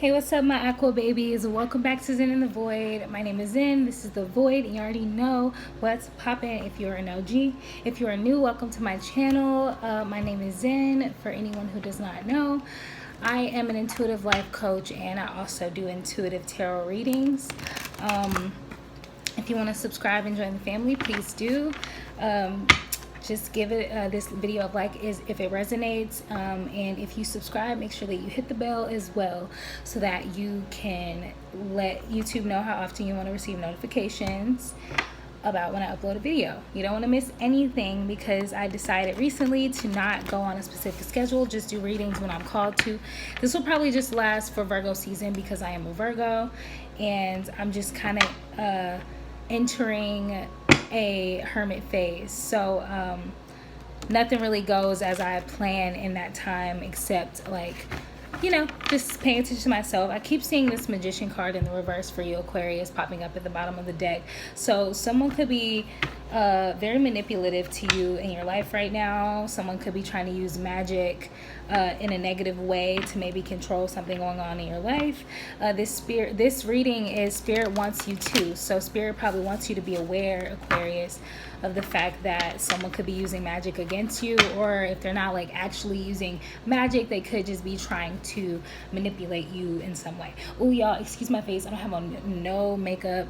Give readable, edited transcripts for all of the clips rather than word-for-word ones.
Hey, what's up, my aqua babies? Welcome back to Zen in the Void. My name is Zen. This is the Void, and you already know what's poppin'. If you're an OG, if you are new, welcome to my channel. My name is Zen. For anyone who does not know, I am an intuitive life coach, and I also do intuitive tarot readings. If you want to subscribe and join the family, please do. Just give it this video a like if it resonates, and if you subscribe, make sure that you hit the bell as well so that you can let YouTube know how often you want to receive notifications about when I upload a video. You don't want to miss anything, because I decided recently to not go on a specific schedule, just do readings when I'm called to. This will probably just last for Virgo season because I am a Virgo, and I'm just kind of entering a hermit phase. So nothing really goes as I plan in that time, except, like, you know, just paying attention to myself. I keep seeing this Magician card in the reverse for you, Aquarius, popping up at the bottom of the deck. So someone could be very manipulative to you in your life right now. Someone could be trying to use magic in a negative way to maybe control something going on in your life. This reading is Spirit wants you to. So Spirit probably wants you to be aware, Aquarius, of the fact that someone could be using magic against you, or if they're not like actually using magic, they could just be trying to manipulate you in some way. Oh, y'all, excuse my face. I don't have on no makeup.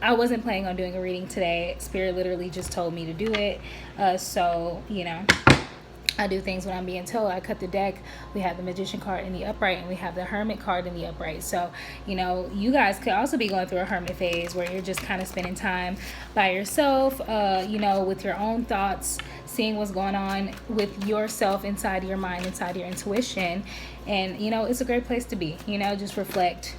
I wasn't planning on doing a reading today. Spirit literally just told me to do it. So, you know, I do things when I'm being told. I cut the deck. We have the Magician card in the upright, and we have the Hermit card in the upright. So, you know, you guys could also be going through a hermit phase where you're just kind of spending time by yourself, you know, with your own thoughts, seeing what's going on with yourself inside your mind, inside your intuition. And, you know, it's a great place to be. You know, just reflect,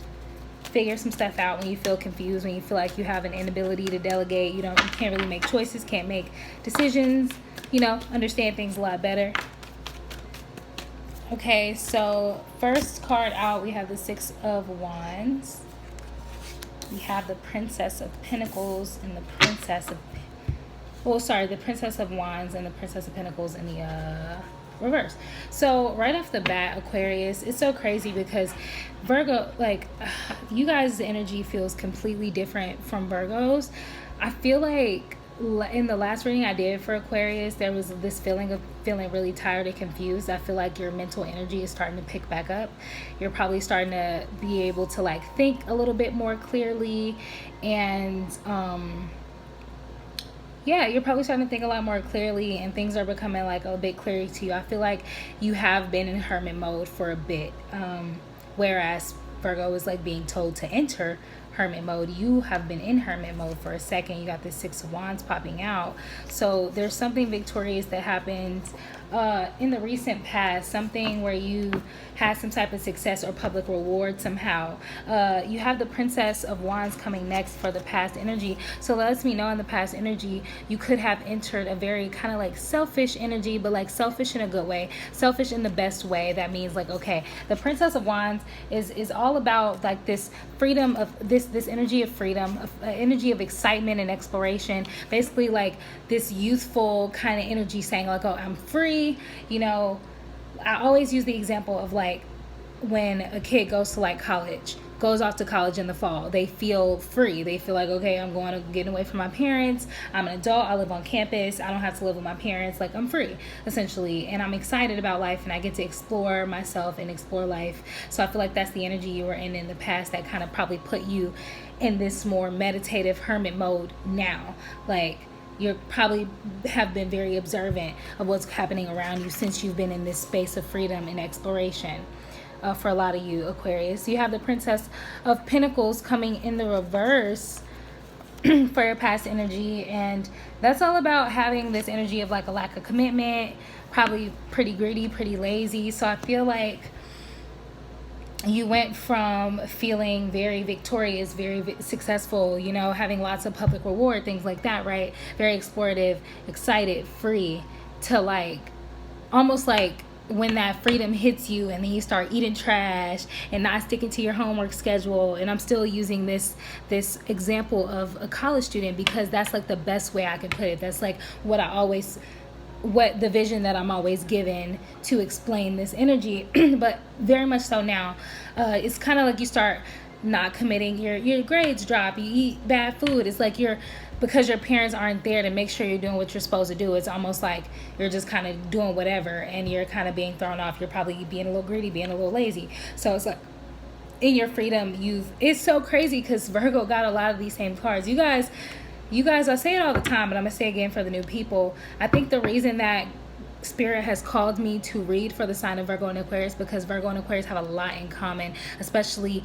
figure some stuff out when you feel confused, when you feel like you have an inability to delegate, you can't really make choices, can't make decisions, you know, understand things a lot better. Okay, so first card out, we have the Six of Wands. We have the Princess of Pentacles and the Princess of the Princess of Wands and the Princess of Pentacles in the reverse. So right off the bat, Aquarius, it's so crazy because Virgo, like, you guys' energy feels completely different from Virgo's. I feel like in the last reading I did for Aquarius, there was this feeling of feeling really tired and confused. I feel like your mental energy is starting to pick back up. You're probably starting to be able to, like, think a little bit more clearly, and yeah, you're probably starting to think a lot more clearly, and things are becoming like a bit clearer to you. I feel like you have been in hermit mode for a bit, whereas Virgo is like being told to enter hermit mode. You have been in hermit mode for a second. You got the Six of Wands popping out. So there's something victorious that happened in the recent past, something where you had some type of success or public reward somehow. You have the Princess of Wands coming next for the past energy. So that lets me know in the past energy, you could have entered a very kind of like selfish energy, but like selfish in a good way, selfish in the best way. That means, like, okay, the Princess of Wands is all about like this freedom of this energy of freedom, energy of excitement and exploration. Basically, like this youthful kind of energy saying, like, oh, I'm free. You know, I always use the example of like when a kid goes to like college, goes off to college in the fall. They feel free. They feel like, okay, I'm going to get away from my parents. I'm an adult. I live on campus. I don't have to live with my parents. Like, I'm free, essentially. And I'm excited about life, and I get to explore myself and explore life. So I feel like that's the energy you were in the past that kind of probably put you in this more meditative hermit mode now. Like, you probably have been very observant of what's happening around you since you've been in this space of freedom and exploration. For a lot of you, Aquarius, you have the Princess of Pentacles coming in the reverse for your past energy, and that's all about having this energy of like a lack of commitment, probably pretty greedy, pretty lazy. So I feel like you went from feeling very victorious, very successful, you know, having lots of public reward, things like that, right? Very explorative, excited, free, to like almost like when that freedom hits you and then you start eating trash and not sticking to your homework schedule. And I'm still using this example of a college student because that's like the best way I can put it. That's like what I always what the vision that I'm always given to explain this energy. But very much so now, it's kind of like you start not committing, your grades drop, you eat bad food. It's like because your parents aren't there to make sure you're doing what you're supposed to do, it's almost like you're just kind of doing whatever, and you're kind of being thrown off. You're probably being a little greedy, being a little lazy. So it's like, in your freedom, it's so crazy because Virgo got a lot of these same cards. You guys, I say it all the time, but I'm gonna say it again for the new people. I think the reason that Spirit has called me to read for the sign of Virgo and Aquarius, because Virgo and Aquarius have a lot in common, especially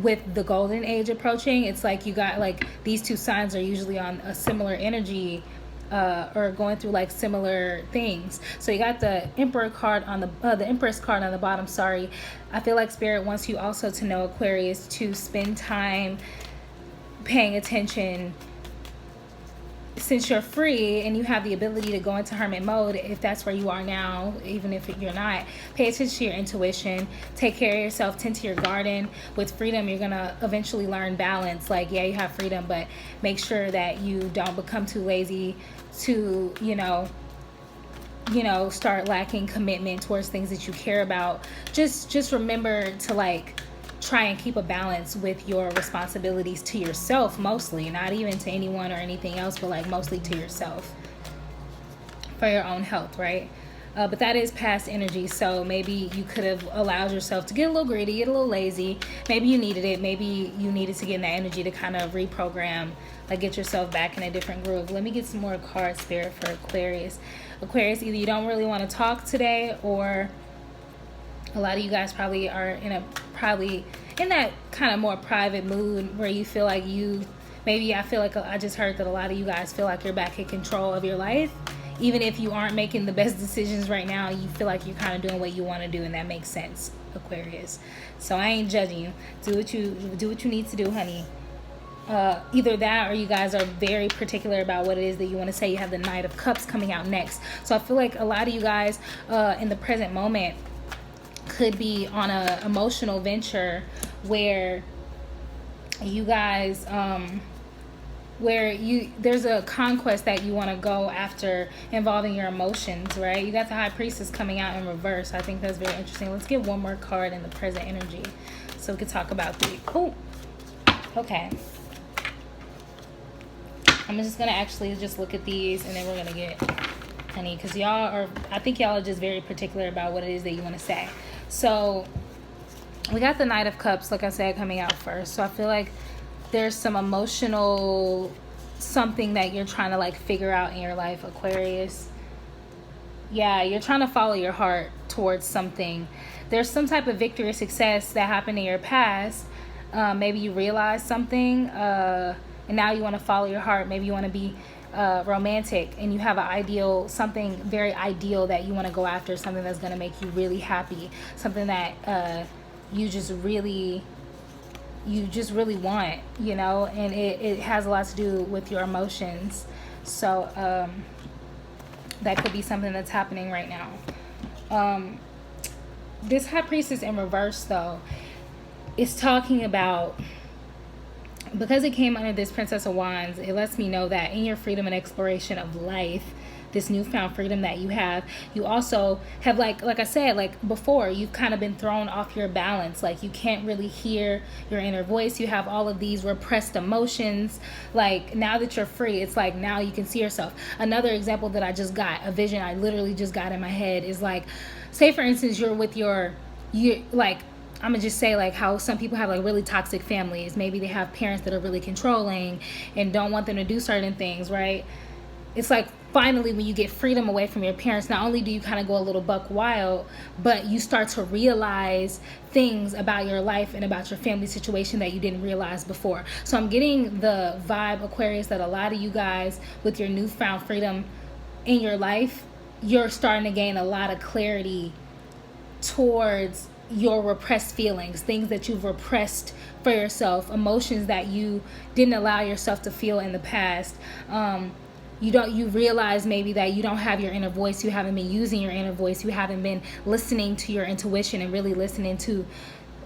with the golden age approaching. It's like you got, like, these two signs are usually on a similar energy, or going through like similar things. So you got the Emperor card on the Empress card on the bottom. Sorry, I feel like Spirit wants you also to know, Aquarius, to spend time paying attention. Since you're free and you have the ability to go into hermit mode, if that's where you are now, even if you're not, pay attention to your intuition, take care of yourself, tend to your garden. With freedom, you're gonna eventually learn balance. Like, yeah, you have freedom, but make sure that you don't become too lazy to, start lacking commitment towards things that you care about. Just remember to, like, try and keep a balance with your responsibilities to yourself, mostly, not even to anyone or anything else, but like mostly to yourself for your own health, right? But that is past energy, so maybe you could have allowed yourself to get a little greedy, get a little lazy. Maybe you needed it. Maybe you needed to get in that energy to kind of reprogram, like get yourself back in a different groove. Let me get some more cards, Spirit, for Aquarius. Aquarius, either you don't really want to talk today, or a lot of you guys probably are in that kind of more private mood where you feel like I feel like I just heard that a lot of you guys feel like you're back in control of your life. Even if you aren't making the best decisions right now, you feel like you're kind of doing what you want to do, and that makes sense, Aquarius. So I ain't judging you. Do what you need to do, honey. Either that, or you guys are very particular about what it is that you want to say. You have the Knight of Cups coming out next. So I feel like a lot of you guys in the present moment could be on a emotional venture where you guys there's a conquest that you want to go after involving your emotions, right? You got the High Priestess coming out in reverse. I think that's very interesting. Let's get one more card in the present energy so we can talk about okay, I'm just gonna actually just look at these, and then we're gonna get, honey, because I think y'all are just very particular about what it is that you want to say. So we got the Knight of Cups, like I said, coming out first. So I feel like there's some emotional something that you're trying to, like, figure out in your life, Aquarius. Yeah, you're trying to follow your heart towards something. There's some type of victory or success that happened in your past. Maybe you realized something, and now you want to follow your heart. Maybe you want to be romantic, and you have something very ideal that you want to go after, something that's going to make you really happy, something that you just really want, and it has a lot to do with your emotions. So that could be something that's happening right now. This High Priestess in reverse, though, is talking about, because it came under this Princess of Wands, it lets me know that in your freedom and exploration of life, this newfound freedom that you also have, like I said, like before, you've kind of been thrown off your balance. Like, you can't really hear your inner voice. You have all of these repressed emotions. Like, now that you're free, it's like now you can see yourself. Another example that I just got, a vision I literally just got in my head, is like, say for instance, you're with like, I'm gonna just say, like, how some people have, like, really toxic families. Maybe they have parents that are really controlling and don't want them to do certain things, right? It's like, finally, when you get freedom away from your parents, not only do you kind of go a little buck wild, but you start to realize things about your life and about your family situation that you didn't realize before. So I'm getting the vibe, Aquarius, that a lot of you guys, with your newfound freedom in your life, you're starting to gain a lot of clarity towards your repressed feelings, things that you've repressed for yourself, emotions that you didn't allow yourself to feel in the past. You realize maybe that you don't have your inner voice. You haven't been using your inner voice. You haven't been listening to your intuition and really listening to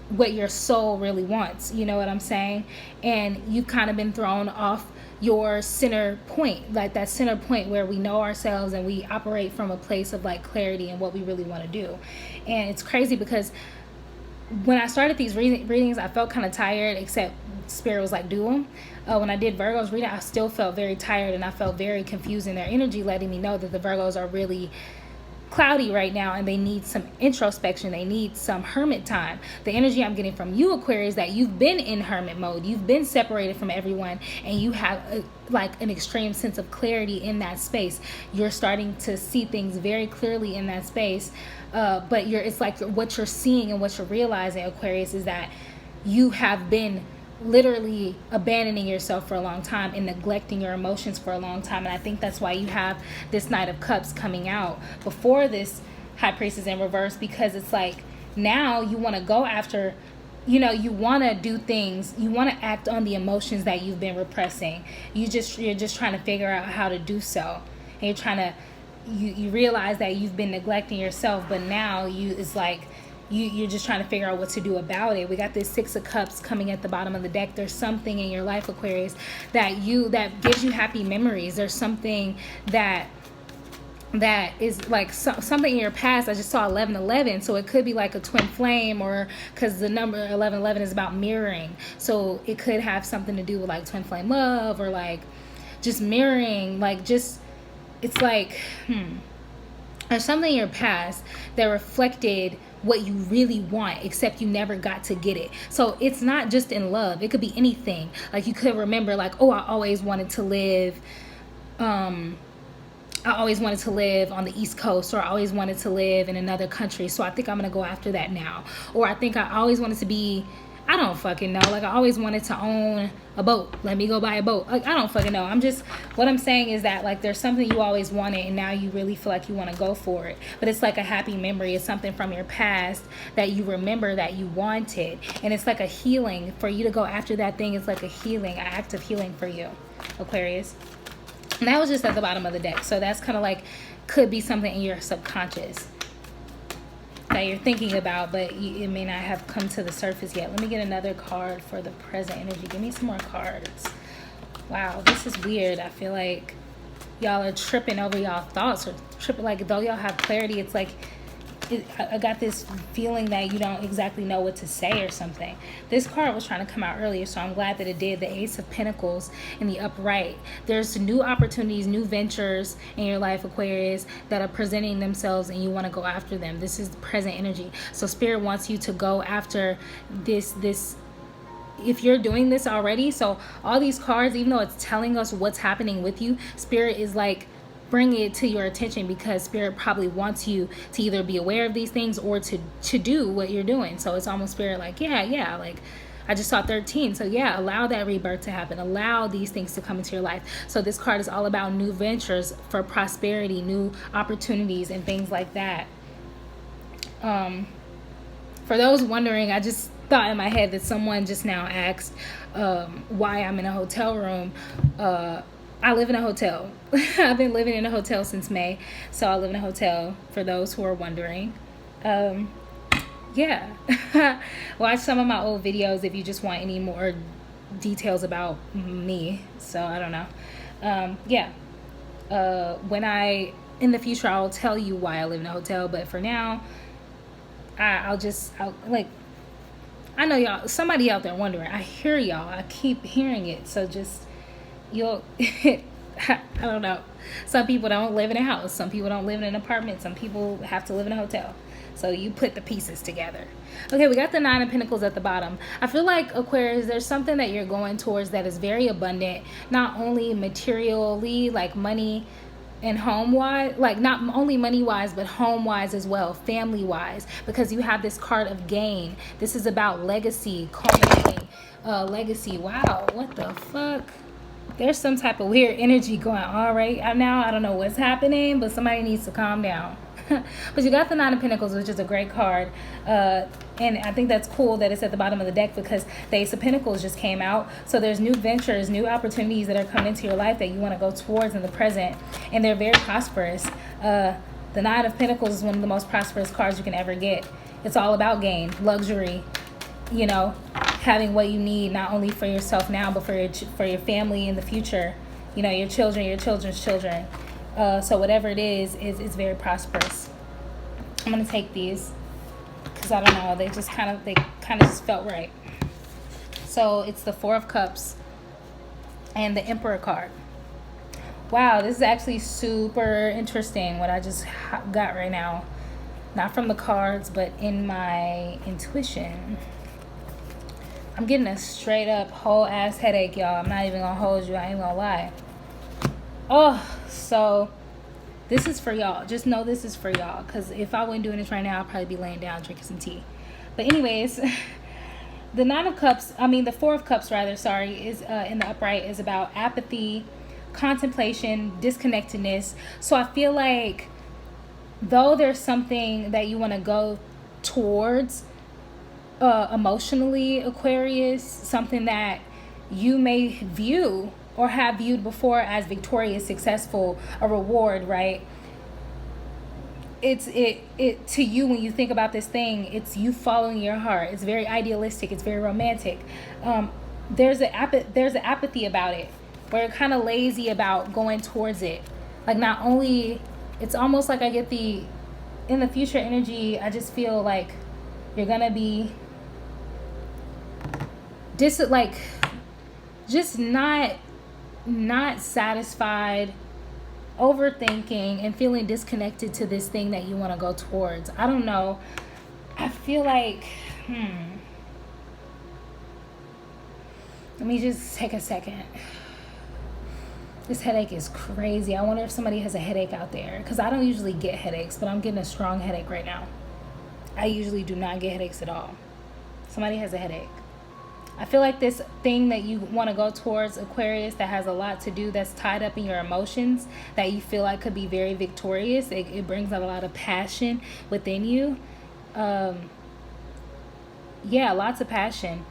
what your soul really wants. You know what I'm saying? And you've kind of been thrown off your center point, like that center point where we know ourselves and we operate from a place of like clarity and what we really want to do. And it's crazy because when I started these readings, I felt kind of tired, except Spirit was like, do them. When I did Virgo's reading, I still felt very tired and I felt very confused in their energy, letting me know that the Virgos are really cloudy right now and they need some introspection. They need some hermit time. The energy I'm getting from you, Aquarius, that you've been in hermit mode. You've been separated from everyone and you have like an extreme sense of clarity in that space. You're starting to see things very clearly in that space. But it's like what you're seeing and what you're realizing, Aquarius, is that you have been literally abandoning yourself for a long time and neglecting your emotions for a long time. And I think that's why you have this Knight of Cups coming out before this High Priestess in reverse, because it's like now you want to go after, you know, you want to do things, you want to act on the emotions that you've been repressing. You're just trying to figure out how to do so. And you're trying to, you realize that you've been neglecting yourself, but now it's like you're just trying to figure out what to do about it. We got this Six of Cups coming at the bottom of the deck. There's something in your life, Aquarius, that gives you happy memories. There's something that is like something in your past. I just saw 1111, so it could be like a twin flame, or because the number 1111 is about mirroring, so it could have something to do with like twin flame love, or like just mirroring, like just, it's like there's something in your past that reflected what you really want, except you never got to get it. So it's not just in love, it could be anything. Like you could remember like, oh, I always wanted to live on the East Coast, or I always wanted to live in another country, so I think I'm gonna go after that now. Or I think I always wanted to be, I don't fucking know, like I always wanted to own a boat, let me go buy a boat. Like I don't fucking know. What I'm saying is that like there's something you always wanted and now you really feel like you want to go for it. But it's like a happy memory. It's something from your past that you remember that you wanted. And it's like a healing for you to go after that thing. It's like a healing, an act of healing for you, Aquarius. And that was just at the bottom of the deck. So that's kind of like, could be something in your subconscious that you're thinking about, but it may not have come to the surface yet. Let me get another card for the present energy. Give me some more cards. Wow, this is weird. I feel like y'all are tripping over y'all thoughts, or tripping, like though y'all have clarity, it's like I got this feeling that you don't exactly know what to say or something. This card was trying to come out earlier, so I'm glad that it did. The Ace of Pentacles in the upright. There's new opportunities, new ventures in your life, Aquarius, that are presenting themselves and you want to go after them. This is the present energy. So Spirit wants you to go after this if you're doing this already. So all these cards, even though it's telling us what's happening with you, Spirit is like, bring it to your attention, because Spirit probably wants you to either be aware of these things or to do what you're doing. So it's almost Spirit like, yeah, like I just saw 13. So yeah, allow that rebirth to happen. Allow these things to come into your life. So this card is all about new ventures for prosperity, new opportunities and things like that. For those wondering, I just thought in my head that someone just now asked why I'm in a hotel room. I live in a hotel. I've been living in a hotel since May. So I live in a hotel, for those who are wondering. Yeah. Watch some of my old videos if you just want any more details about me. So I don't know. Yeah. In the future, I'll tell you why I live in a hotel. But for now, I know y'all, somebody out there wondering. I hear y'all. I keep hearing it. So just, I don't know. Some people don't live in a house. Some people don't live in an apartment. Some people have to live in a hotel. So you put the pieces together. Okay, we got the Nine of Pentacles at the bottom. I feel like, Aquarius, there's something that you're going towards that is very abundant. Not only materially, like money and home-wise, like not only money-wise, but home-wise as well, family-wise, because you have this card of gain. This is about legacy, culminating legacy. Wow, what the fuck? There's some type of weird energy going on right now. I don't know what's happening, but somebody needs to calm down. But you got the Nine of Pentacles, which is a great card. And I think that's cool that it's at the bottom of the deck, because the Ace of Pentacles just came out. So there's new ventures, new opportunities that are coming into your life that you want to go towards in the present. And they're very prosperous. The Nine of Pentacles is one of the most prosperous cards you can ever get. It's all about gain, luxury, you know, having what you need, not only for yourself now, but for your family in the future, you know, your children, your children's children. So whatever it is very prosperous. I'm going to take these because I don't know, they kind of just felt right. So it's the Four of Cups and the Emperor card. Wow, this is actually super interesting what I just got right now. Not from the cards, but in my intuition. I'm getting a straight up whole ass headache, y'all. I'm not even gonna hold you. I ain't gonna lie. Oh, so this is for y'all. Just know this is for y'all. Because if I wasn't doing this right now, I'd probably be laying down drinking some tea. But anyways, the Four of Cups rather, is in the upright is about apathy, contemplation, disconnectedness. So I feel like though there's something that you want to go towards emotionally, Aquarius, something that you may view or have viewed before as victorious, successful, a reward, right? It's to you, when you think about this thing, it's you following your heart. It's very idealistic, it's very romantic. There's an apathy about it, where you're kind of lazy about going towards it. Like, not only, it's almost like I get in the future energy, I just feel like you're gonna be just not satisfied, overthinking, and feeling disconnected to this thing that you want to go towards. I don't know. I feel like, let me just take a second. This headache is crazy. I wonder if somebody has a headache out there, because I don't usually get headaches, but I'm getting a strong headache right now. I usually do not get headaches at all. Somebody has a headache. I feel like this thing that you want to go towards, Aquarius, that has a lot to do, that's tied up in your emotions, that you feel like could be very victorious. It brings out a lot of passion within you. Yeah, lots of passion.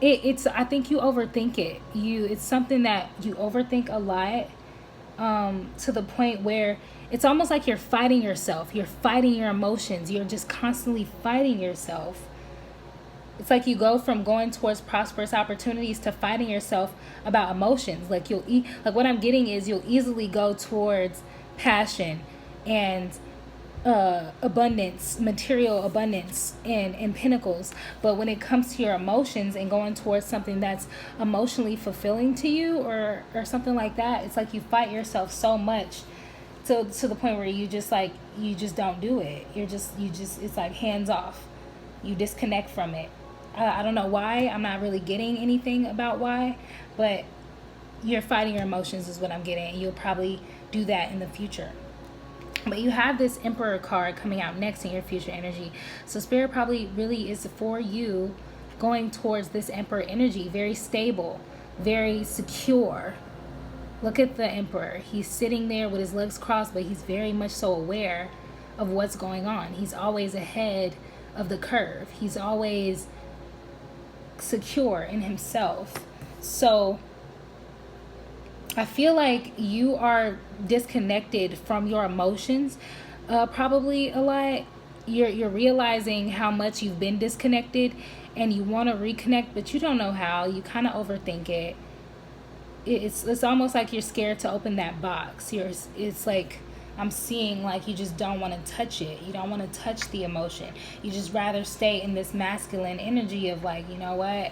It's I think you overthink it. It's something that you overthink a lot, to the point where it's almost like you're fighting yourself. You're fighting your emotions. You're just constantly fighting yourself. It's like you go from going towards prosperous opportunities to fighting yourself about emotions. Like what I'm getting is you'll easily go towards passion and abundance, material abundance, and pinnacles. But when it comes to your emotions and going towards something that's emotionally fulfilling to you, or something like that, it's like you fight yourself so much to the point where you just don't do it. It's like hands off. You disconnect from it. I don't know why. I'm not really getting anything about why, but you're fighting your emotions is what I'm getting, and you'll probably do that in the future. But you have this Emperor card coming out next in your future energy. So Spirit probably really is for you going towards this Emperor energy. Very stable, very secure. Look at the Emperor. He's sitting there with his legs crossed, but he's very much so aware of what's going on. He's always ahead of the curve. He's always secure in himself. So I feel like you are disconnected from your emotions, probably a lot. You're realizing how much you've been disconnected, and you want to reconnect, but you don't know how. You kind of overthink it. It's almost like you're scared to open that box. It's like, I'm seeing like you just don't want to touch it. You don't want to touch the emotion. You just rather stay in this masculine energy of like, you know what?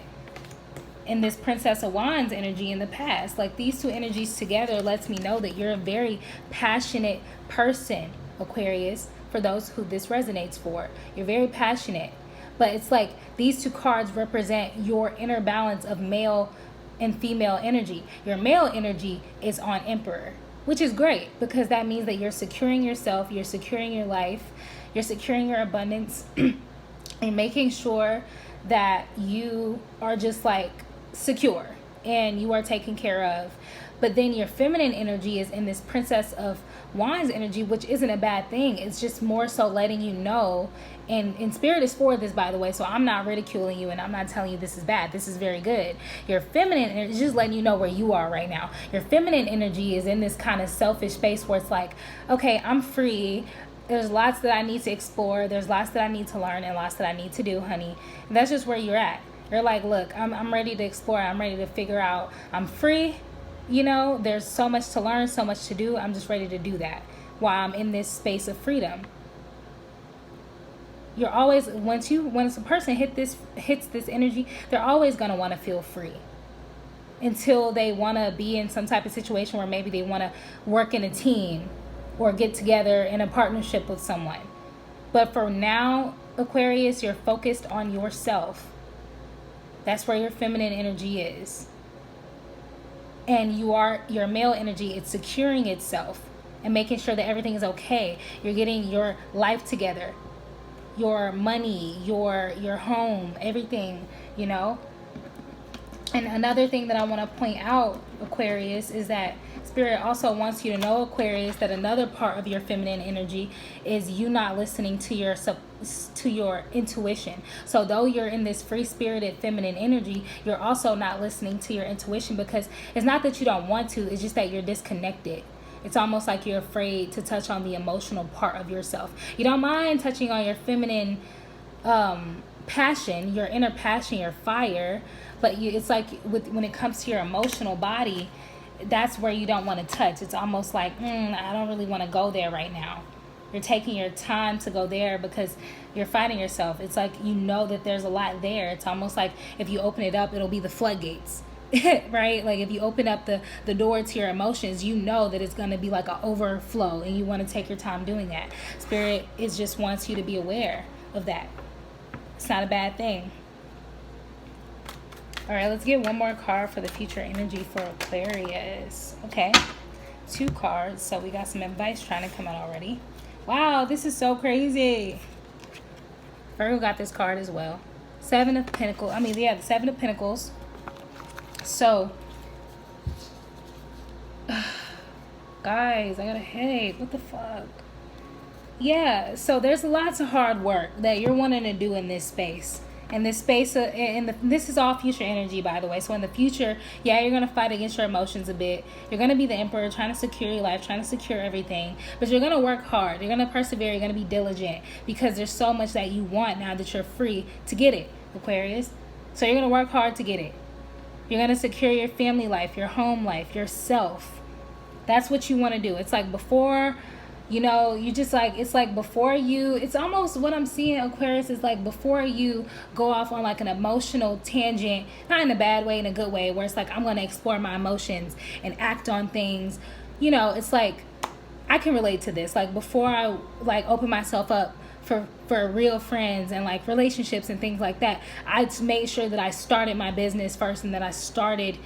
In this Princess of Wands energy in the past. Like, these two energies together lets me know that you're a very passionate person, Aquarius, for those who this resonates for. You're very passionate. But it's like these two cards represent your inner balance of male and female energy. Your male energy is on Emperor, which is great, because that means that you're securing yourself, you're securing your life, you're securing your abundance, and making sure that you are just like secure and you are taken care of. But then your feminine energy is in this Princess of Wands energy, which isn't a bad thing. It's just more so letting you know, and Spirit is for this, by the way, so I'm not ridiculing you and I'm not telling you this is bad. This is very good. Your feminine energy is just letting you know where you are right now. Your feminine energy is in this kind of selfish space where it's like, okay, I'm free. There's lots that I need to explore. There's lots that I need to learn and lots that I need to do, honey. And that's just where you're at. You're like, look, I'm ready to explore. I'm ready to figure out. I'm free. You know, there's so much to learn, so much to do. I'm just ready to do that while I'm in this space of freedom. You're always, once a person hits this energy, they're always going to want to feel free until they want to be in some type of situation where maybe they want to work in a team or get together in a partnership with someone. But for now, Aquarius, you're focused on yourself. That's where your feminine energy is. And your male energy, it's securing itself and making sure that everything is okay. You're getting your life together, your money, your home, everything, you know. And another thing that I want to point out, Aquarius, is that Spirit also wants you to know, Aquarius, that another part of your feminine energy is you not listening to your intuition. So though you're in this free-spirited feminine energy, you're also not listening to your intuition, because it's not that you don't want to, it's just that you're disconnected. It's almost like you're afraid to touch on the emotional part of yourself. You don't mind touching on your feminine passion, your inner passion, your fire, but it's like when it comes to your emotional body, that's where you don't want to touch. It's almost like, I don't really want to go there right now. You're taking your time to go there because you're fighting yourself. It's like, you know that there's a lot there. It's almost like if you open it up, it'll be the floodgates. Right? Like if you open up the door to your emotions, you know that it's going to be like an overflow, and you want to take your time doing that. Spirit just wants you to be aware of that. It's not a bad thing. All right, let's get one more card for the future energy for Aquarius. Okay, 2 cards. So we got some advice trying to come out already. Wow, this is so crazy. Virgo got this card as well. The 7 of Pentacles. So, guys, I got a headache. What the fuck? Yeah, so there's lots of hard work that you're wanting to do in this space. In this space, this is all future energy, by the way. So in the future, yeah, you're going to fight against your emotions a bit. You're going to be the emperor, trying to secure your life, trying to secure everything. But you're going to work hard. You're going to persevere. You're going to be diligent, because there's so much that you want now that you're free to get it, Aquarius. So you're going to work hard to get it. You're going to secure your family life, your home life, yourself. That's what you want to do. It's like before... You know, you just like, it's like before you, it's almost what I'm seeing, Aquarius, is like before you go off on like an emotional tangent, not in a bad way, in a good way, where it's like, I'm going to explore my emotions and act on things. You know, it's like, I can relate to this. Like before I like open myself up for real friends and like relationships and things like that, I made sure that I started my business first, and that I started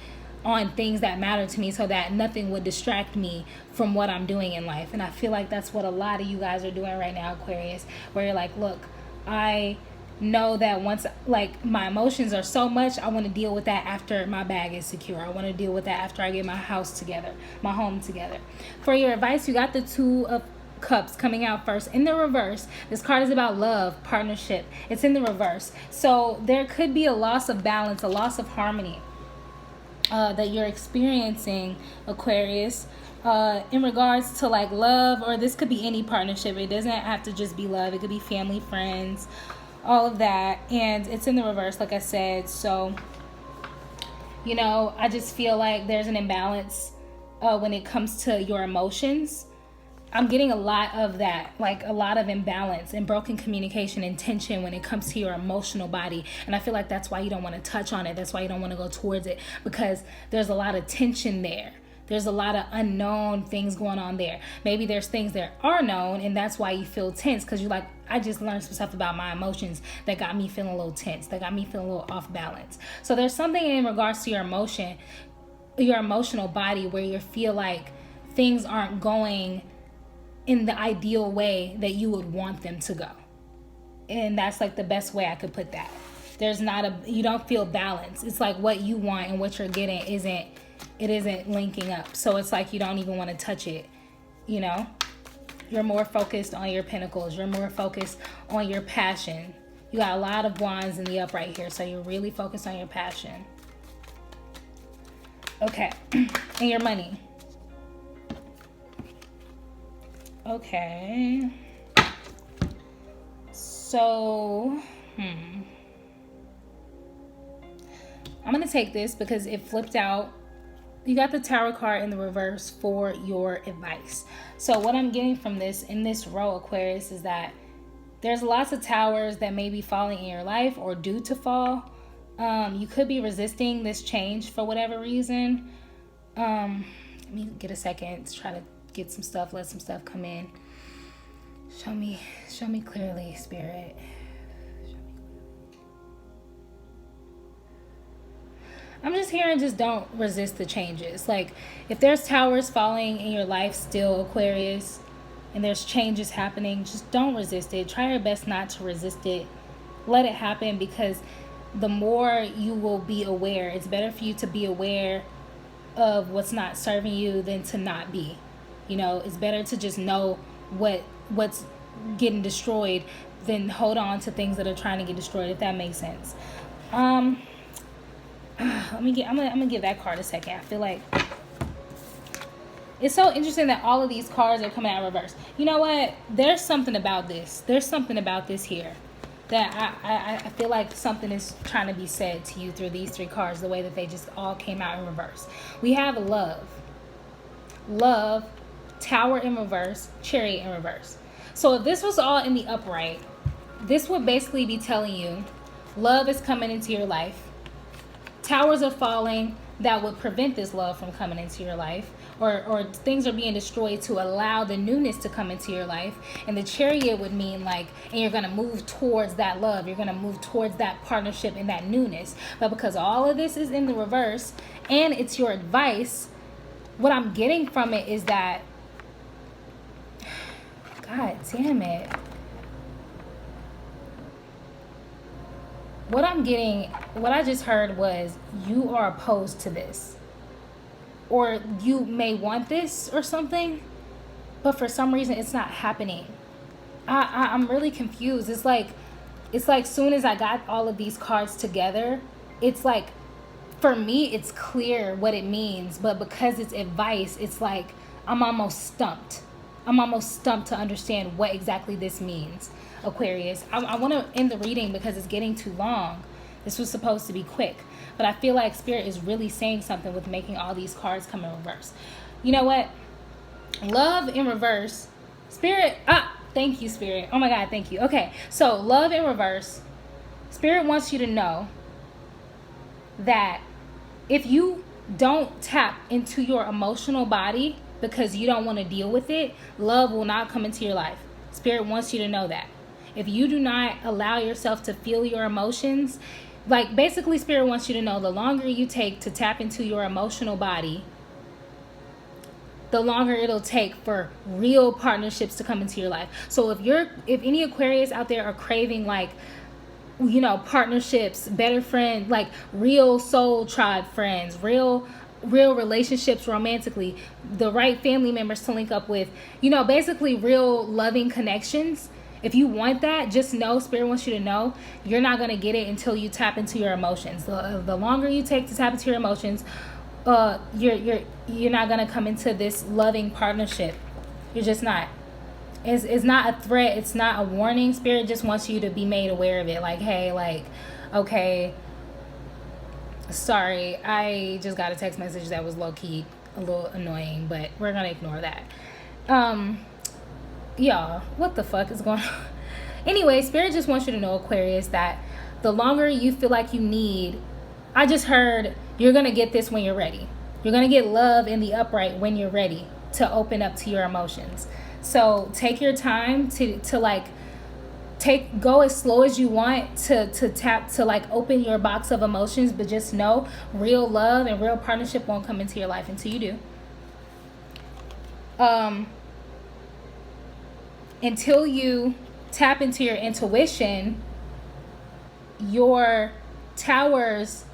on things that matter to me, so that nothing would distract me from what I'm doing in life. And I feel like that's what a lot of you guys are doing right now, Aquarius, where you're like, look, I know that once like my emotions are so much, I want to deal with that after my bag is secure. I want to deal with that after I get my house together, my home together. For your advice, you got the 2 of Cups coming out first in the reverse. This card is about love, partnership. It's in the reverse. So there could be a loss of balance, a loss of harmony that you're experiencing, Aquarius, in regards to like love, or this could be any partnership. It doesn't have to just be love. It could be family, friends, all of that. And it's in the reverse, like I said. So, you know, I just feel like there's an imbalance when it comes to your emotions. I'm getting a lot of that, like a lot of imbalance and broken communication and tension when it comes to your emotional body. And I feel like that's why you don't want to touch on it. That's why you don't want to go towards it, because there's a lot of tension there. There's a lot of unknown things going on there. Maybe there's things that are known, and that's why you feel tense, because you're like, I just learned some stuff about my emotions that got me feeling a little tense, that got me feeling a little off balance. So there's something in regards to your emotion, your emotional body, where you feel like things aren't going in the ideal way that you would want them to go. And that's like the best way I could put that. You don't feel balance. It's like what you want and what you're getting isn't linking up. So it's like you don't even want to touch it, you know? You're more focused on your pentacles. You're more focused on your passion. You got a lot of wands in the upright here, so you're really focused on your passion. Okay, and your money. Okay. So, I'm going to take this because it flipped out. You got the Tower card in the reverse for your advice. So what I'm getting from this in this row, Aquarius, is that there's lots of towers that may be falling in your life or due to fall. You could be resisting this change for whatever reason. Let me get a second to try to get some stuff, let some stuff come in. Show me clearly, Spirit. I'm just hearing, just don't resist the changes. Like, if there's towers falling in your life still, Aquarius, and there's changes happening, just don't resist it. Try your best not to resist it. Let it happen, because the more you will be aware, it's better for you to be aware of what's not serving you than to not be. You know, it's better to just know what's getting destroyed than hold on to things that are trying to get destroyed, if that makes sense. I'm gonna give that card a second. I feel like it's so interesting that all of these cards are coming out in reverse. You know what? There's something about this. There's something about this here that I feel like something is trying to be said to you through these three cards, the way that they just all came out in reverse. We have love, Tower in reverse, Chariot in reverse. So if this was all in the upright, this would basically be telling you love is coming into your life. Towers are falling that would prevent this love from coming into your life, or things are being destroyed to allow the newness to come into your life. And the Chariot would mean like, and you're going to move towards that love, you're going to move towards that partnership and that newness. But because all of this is in the reverse and it's your advice, what I'm getting from it is that, God damn it, what I just heard was you are opposed to this, or you may want this or something, but for some reason it's not happening. I'm really confused. It's like soon as I got all of these cards together, it's like, for me, it's clear what it means, but because it's advice, it's like I'm almost stumped to understand what exactly this means, Aquarius. I want to end the reading because it's getting too long. This was supposed to be quick, but I feel like Spirit is really saying something with making all these cards come in reverse. You know what? Love in reverse. Spirit, thank you, Spirit. Oh my God, thank you. Okay, so love in reverse. Spirit wants you to know that if you don't tap into your emotional body because you don't want to deal with it, love will not come into your life. Spirit wants you to know that. If you do not allow yourself to feel your emotions, like basically Spirit wants you to know, the longer you take to tap into your emotional body, the longer it'll take for real partnerships to come into your life. So if any Aquarius out there are craving, like, you know, partnerships, better friends, like real soul tribe friends, real relationships romantically, the right family members to link up with, you know, basically real loving connections. If you want that, just know, Spirit wants you to know, you're not going to get it until you tap into your emotions. The longer you take to tap into your emotions, you're not going to come into this loving partnership. You're just not. It's not a threat. It's not a warning. Spirit just wants you to be made aware of it. Like, hey, like, okay, sorry, I just got a text message that was low-key a little annoying, but we're going to ignore that. Y'all, what the fuck is going on? Anyway, Spirit just wants you to know, Aquarius, that the longer you feel like you need, I just heard you're going to get this when you're ready. You're going to get love in the upright when you're ready to open up to your emotions. So take your time to like go as slow as you want to tap, to like open your box of emotions, but just know real love and real partnership won't come into your life until you do. Until you tap into your intuition, your towers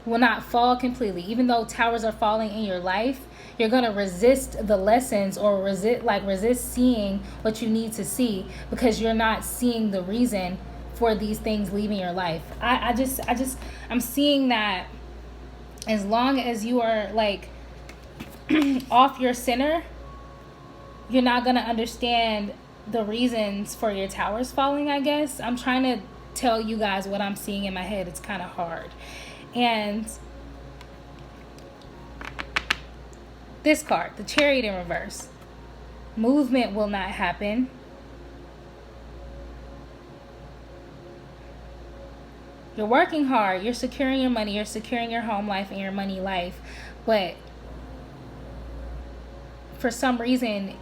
will not fall completely. Even though towers are falling in your life, you're going to resist the lessons, or resist seeing what you need to see, because you're not seeing the reason for these things leaving your life. I'm seeing that as long as you are like off your center, you're not going to understand the reasons for your towers falling, I guess. I'm trying to tell you guys what I'm seeing in my head. It's kind of hard. And this card, the Chariot in reverse. Movement will not happen. You're working hard. You're securing your money. You're securing your home life and your money life. But for some reason,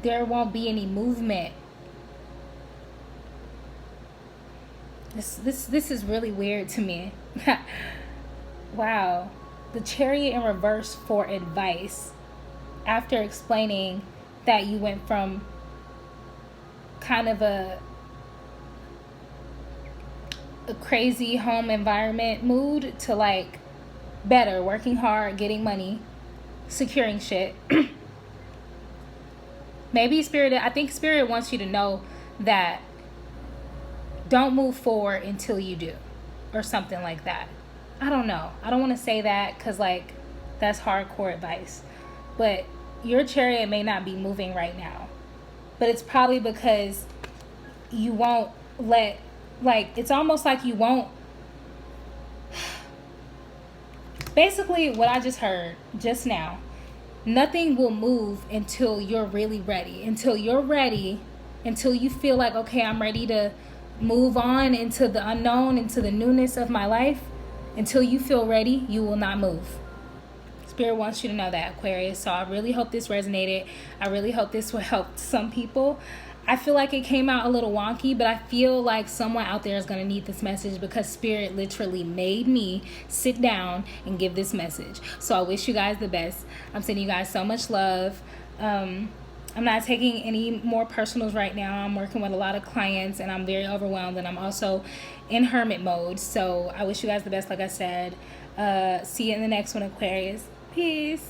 there won't be any movement. This is really weird to me. Wow. The Chariot in reverse for advice. After explaining that you went from kind of a crazy home environment mood to like better, working hard, getting money, securing shit. Maybe I think Spirit wants you to know that don't move forward until you do, or something like that. I don't know. I don't want to say that because like that's hardcore advice. But your Chariot may not be moving right now. But it's probably because you won't let, like, it's almost like you won't. Basically, what I just heard just now, nothing will move until you're really ready. Until you're ready, until you feel like, okay, I'm ready to move on into the unknown, into the newness of my life. Until you feel ready, you will not move. Spirit wants you to know that, Aquarius. So I really hope this resonated. I really hope this will help some people. I feel like it came out a little wonky, but I feel like someone out there is going to need this message because Spirit literally made me sit down and give this message. So I wish you guys the best. I'm sending you guys so much love. I'm not taking any more personals right now. I'm working with a lot of clients and I'm very overwhelmed, and I'm also in hermit mode. So I wish you guys the best, like I said. See you in the next one, Aquarius. Peace.